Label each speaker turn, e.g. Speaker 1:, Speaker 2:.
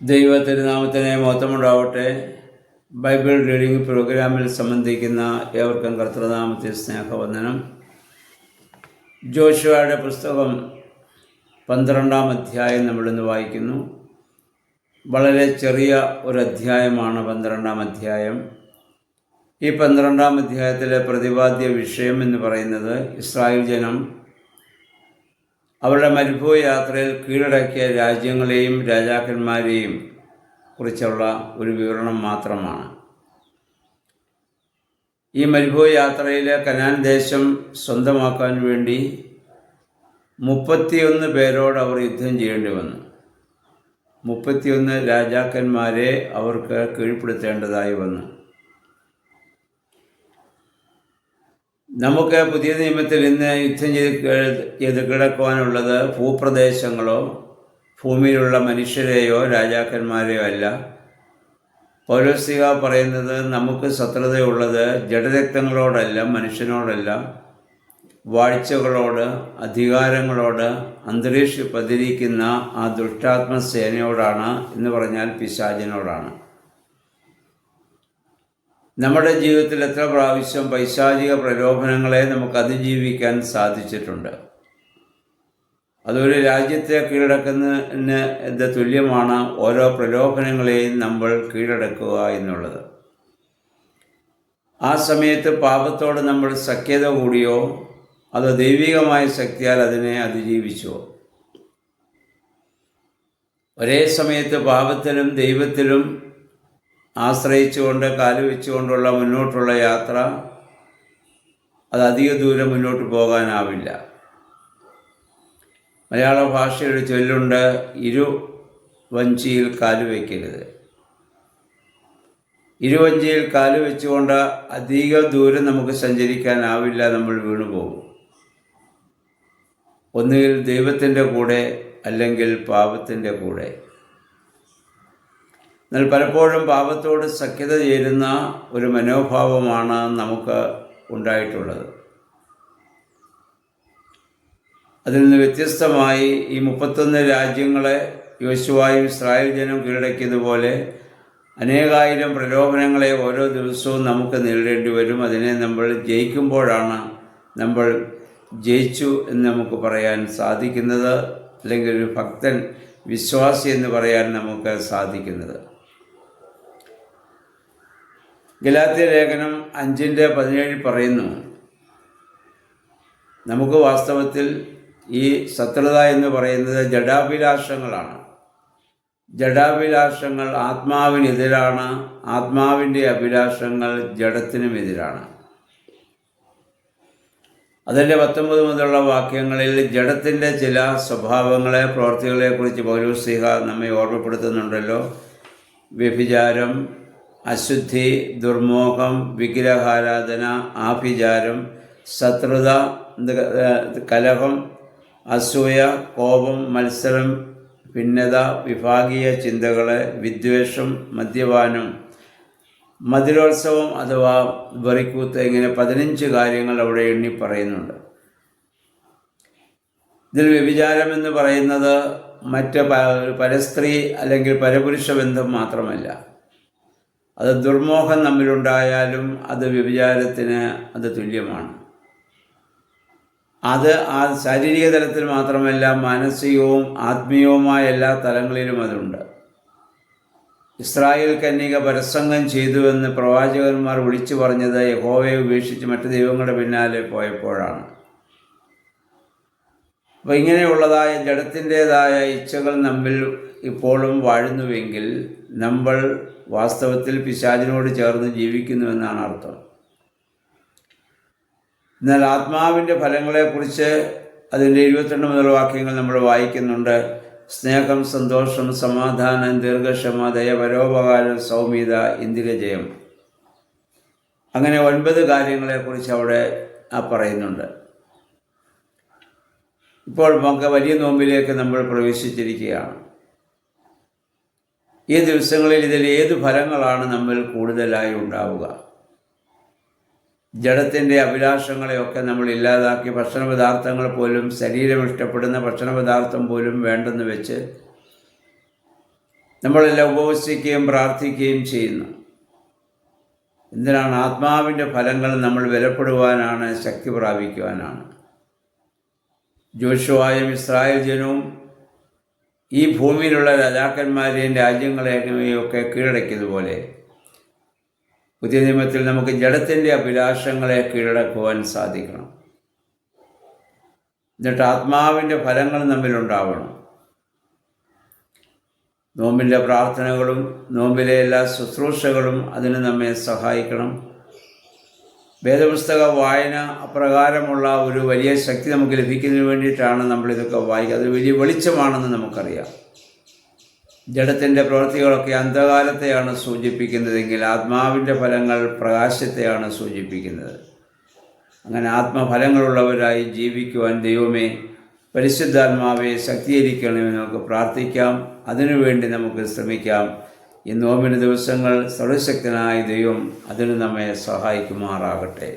Speaker 1: ദൈവ തിരുനാമത്തിന് മഹത്വമുണ്ടാവട്ടെ. Bible reading പ്രോഗ്രാമിൽ സംബന്ധിക്കുന്ന ഏവർക്കും കർത്തൃനാമത്തിൽ സ്നേഹവന്ദനം. ജോഷുവയുടെ പുസ്തകം 12-ാം അധ്യായം നമ്മളിന്ന് വായിക്കുന്നു. വളരെ ചെറിയ ഒരു അധ്യായമാണ് 12-ാം അധ്യായം. ഈ 12-ാം അധ്യായത്തിലെ പ്രതിപാദ്യ വിഷയം എന്ന് പറയുന്നത് ഇസ്രായേൽ ജനം അവരുടെ മരുഭൂമി യാത്രയിൽ കീഴടക്കിയ രാജ്യങ്ങളെയും രാജാക്കന്മാരെയും കുറിച്ചുള്ള ഒരു വിവരണം മാത്രമാണ്. ഈ മരുഭൂമി യാത്രയിൽ കനാൻ ദേശം സ്വന്തമാക്കാൻ വേണ്ടി 31 പേരോട് അവർ യുദ്ധം ചെയ്യേണ്ടി വന്നു. 31 രാജാക്കന്മാരെ അവർക്ക് കീഴ്പ്പെടുത്തേണ്ടതായി വന്നു. നമുക്ക് പുതിയ നിയമത്തിൽ ഇന്ന് യുദ്ധം ചെയ്ത് കിടക്കുവാനുള്ളത് ഭൂപ്രദേശങ്ങളോ ഭൂമിയിലുള്ള മനുഷ്യരെയോ രാജാക്കന്മാരെയോ അല്ല. പൗലോസ്ലീഹ പറയുന്നത് നമുക്ക് ശത്രുതയുള്ളത് ജഡരക്തങ്ങളോടല്ല, മനുഷ്യനോടല്ല, വാഴ്ചകളോട്, അധികാരങ്ങളോട്, അന്തരീക്ഷം പതിരിക്കുന്ന ആ ദുഷ്ടാത്മസേനയോടാണ്, എന്ന് പറഞ്ഞാൽ പിശാചിനോടാണ്. നമ്മുടെ ജീവിതത്തിൽ എത്ര പ്രാവശ്യം പൈശാചിക പ്രലോഭനങ്ങളെ നമുക്ക് അതിജീവിക്കാൻ സാധിച്ചിട്ടുണ്ട്. അതൊരു രാജ്യത്തെ കീഴടക്കുന്നതിന് തുല്യമാണ് ഓരോ പ്രലോഭനങ്ങളെയും നമ്മൾ കീഴടക്കുക എന്നുള്ളത്. ആ സമയത്ത് പാപത്തോട് നമ്മൾ സഖ്യത കൂടിയോ അതോ ദൈവികമായ ശക്തിയാൽ അതിനെ അതിജീവിച്ചോ? ഒരേ സമയത്ത് പാപത്തിലും ദൈവത്തിലും ആശ്രയിച്ചുകൊണ്ട് കാലുവെച്ചുകൊണ്ടുള്ള മുന്നോട്ടുള്ള യാത്ര അത് അധിക ദൂരം മുന്നോട്ട് പോകാനാവില്ല. മലയാള ഭാഷയുടെ ചൊല്ലുണ്ട്, ഇരുവഞ്ചിയിൽ കാലുവെക്കരുത്. ഇരുവഞ്ചിയിൽ കാലുവെച്ചുകൊണ്ട് അധിക ദൂരം നമുക്ക് സഞ്ചരിക്കാനാവില്ല, നമ്മൾ വീണുപോകും. ഒന്നുകിൽ ദൈവത്തിൻ്റെ കൂടെ അല്ലെങ്കിൽ പാപത്തിൻ്റെ കൂടെ. എന്നാൽ പലപ്പോഴും പാപത്തോട് സഖ്യത ചേരുന്ന ഒരു മനോഭാവമാണ് നമുക്ക് ഉണ്ടായിട്ടുള്ളത്. അതിൽ നിന്ന് വ്യത്യസ്തമായി ഈ 31 രാജ്യങ്ങളെ യോശുവയും ഇസ്രായേൽ ജനം കീഴടക്കിയതുപോലെ അനേകായിരം പ്രലോഭനങ്ങളെ ഓരോ ദിവസവും നമുക്ക് നേരിടേണ്ടി വരും. അതിനെ നമ്മൾ ജയിക്കുമ്പോഴാണ് നമ്മൾ ജയിച്ചു എന്ന് നമുക്ക് പറയാൻ സാധിക്കുന്നത്, അല്ലെങ്കിൽ ഒരു ഭക്തൻ, വിശ്വാസി എന്ന് പറയാൻ നമുക്ക് സാധിക്കുന്നത്. ഗലാത്യ ലേഖനം 5:17 പറയുന്നു, നമുക്ക് വാസ്തവത്തിൽ ഈ ശത്രുത എന്ന് പറയുന്നത് ജഡാഭിലാഷങ്ങളാണ്. ജഡാഭിലാഷങ്ങൾ ആത്മാവിനെതിരാണ്, ആത്മാവിൻ്റെ അഭിലാഷങ്ങൾ ജഡത്തിനുമെതിരാണ്. അതിൻ്റെ 19 മുതലുള്ള വാക്യങ്ങളിൽ ജഡത്തിൻ്റെ ചില സ്വഭാവങ്ങളെ, പ്രവൃത്തികളെക്കുറിച്ച് പൗലോസ്ലീഹ നമ്മെ ഓർമ്മപ്പെടുത്തുന്നുണ്ടല്ലോ. വ്യഭിചാരം, അശുദ്ധി, ദുർമോഹം, വിഗ്രഹാരാധന, ആഭിചാരം, ശത്രുത, കലഹം, അസൂയ, കോപം, മത്സരം, ഭിന്നത, വിഭാഗീയ ചിന്തകൾ, വിദ്വേഷം, മദ്യപാനം, മധുരോത്സവം അഥവാ വെറിക്കൂത്ത്, ഇങ്ങനെ 15 കാര്യങ്ങൾ അവിടെ എണ്ണി പറയുന്നുണ്ട്. ഇതിൽ വ്യഭിചാരം എന്ന് പറയുന്നത് മറ്റ് പരസ്ത്രീ അല്ലെങ്കിൽ പരപുരുഷ ബന്ധം മാത്രമല്ല. അത് ദുർമോഹം നമ്മിലുണ്ടായാലും അത് വ്യഭിചാരത്തിന് അത് തുല്യമാണ്. അത് ആ ശാരീരിക തലത്തിൽ മാത്രമല്ല, മാനസികവും ആത്മീയവുമായ എല്ലാ തലങ്ങളിലും അതുണ്ട്. ഇസ്രായേൽ കന്യക പരസംഗം ചെയ്തുവെന്ന് പ്രവാചകന്മാർ വിളിച്ചു പറഞ്ഞത് യഹോവയെ ഉപേക്ഷിച്ച് മറ്റു ദൈവങ്ങളുടെ പിന്നാലെ പോയപ്പോഴാണ്. അപ്പോൾ ഇങ്ങനെയുള്ളതായ ജഡത്തിൻ്റേതായ ഇച്ഛകൾ നമ്മിൽ ഇപ്പോഴും വാഴുന്നുവെങ്കിൽ നമ്മൾ വാസ്തവത്തിൽ പിശാചിനോട് ചേർന്ന് ജീവിക്കുന്നുവെന്നാണ് അർത്ഥം. എന്നാൽ ആത്മാവിൻ്റെ ഫലങ്ങളെക്കുറിച്ച് അതിൻ്റെ 22 മുതൽ വാക്യങ്ങൾ നമ്മൾ വായിക്കുന്നുണ്ട്. സ്നേഹം, സന്തോഷം, സമാധാനം, ദീർഘക്ഷമ, ദയ, പരോപകാരം, സൗമ്യത, ഇന്ദ്രിയജയം. അങ്ങനെ 9 കാര്യങ്ങളെക്കുറിച്ച് അവിടെ പറയുന്നുണ്ട്. ഇപ്പോൾ നമുക്ക് വലിയ നോമ്പിലേക്ക് നമ്മൾ പ്രവേശിച്ചിരിക്കുകയാണ്. ഈ ദിവസങ്ങളിൽ ഇതിൽ ഏത് ഫലങ്ങളാണ് നമ്മൾ കൂടുതലായി ഉണ്ടാവുക? ജഡത്തിൻ്റെ അഭിലാഷങ്ങളെയൊക്കെ നമ്മൾ ഇല്ലാതാക്കി ഭക്ഷണപദാർത്ഥങ്ങൾ പോലും, ശരീരം ഇഷ്ടപ്പെടുന്ന ഭക്ഷണപദാർത്ഥം പോലും വേണ്ടെന്ന് വെച്ച് നമ്മളെല്ലാം ഉപവസിക്കുകയും പ്രാർത്ഥിക്കുകയും ചെയ്യുന്നു. എന്തിനാണ്? ആത്മാവിൻ്റെ ഫലങ്ങൾ നമ്മൾ ബലപ്പെടുവാനാണ്, ശക്തി പ്രാപിക്കുവാനാണ്. ജോഷുവായും ഇസ്രായേൽ ജനവും ഈ ഭൂമിയിലുള്ള രാജാക്കന്മാരെയും രാജ്യങ്ങളെയും ഒക്കെ കീഴടക്കിയതുപോലെ പുതിയ നിയമത്തിൽ നമുക്ക് ജഡത്തിൻ്റെ അഭിലാഷങ്ങളെ കീഴടക്കുവാൻ സാധിക്കണം. എന്നിട്ട് ആത്മാവിൻ്റെ ഫലങ്ങൾ നമ്മിലുണ്ടാവണം. നോമ്പിൻ്റെ പ്രാർത്ഥനകളും നോമ്പിലെ എല്ലാ ശുശ്രൂഷകളും അതിന് നമ്മെ സഹായിക്കണം. വേദപുസ്തക വായന അപ്രകാരമുള്ള ഒരു വലിയ ശക്തി നമുക്ക് ലഭിക്കുന്നതിന് വേണ്ടിയിട്ടാണ് നമ്മളിതൊക്കെ വായിക്കുക. അത് വലിയ വെളിച്ചമാണെന്ന് നമുക്കറിയാം. ജഡത്തിൻ്റെ പ്രവൃത്തികളൊക്കെ അന്ധകാരത്തെയാണ് സൂചിപ്പിക്കുന്നതെങ്കിൽ ആത്മാവിൻ്റെ ഫലങ്ങൾ പ്രകാശത്തെയാണ് സൂചിപ്പിക്കുന്നത്. അങ്ങനെ ആത്മഫലങ്ങളുള്ളവരായി ജീവിക്കുവാൻ ദൈവമേ, പരിശുദ്ധാത്മാവെ ശക്തീകരിക്കണമെന്ന് നമുക്ക് പ്രാർത്ഥിക്കാം. അതിനുവേണ്ടി നമുക്ക് ശ്രമിക്കാം. ഈ നോമ്പിന് ദിവസങ്ങൾ സർവശക്തനായ ദൈവം അതിന് നമ്മെ സഹായിക്കുമാറാകട്ടെ.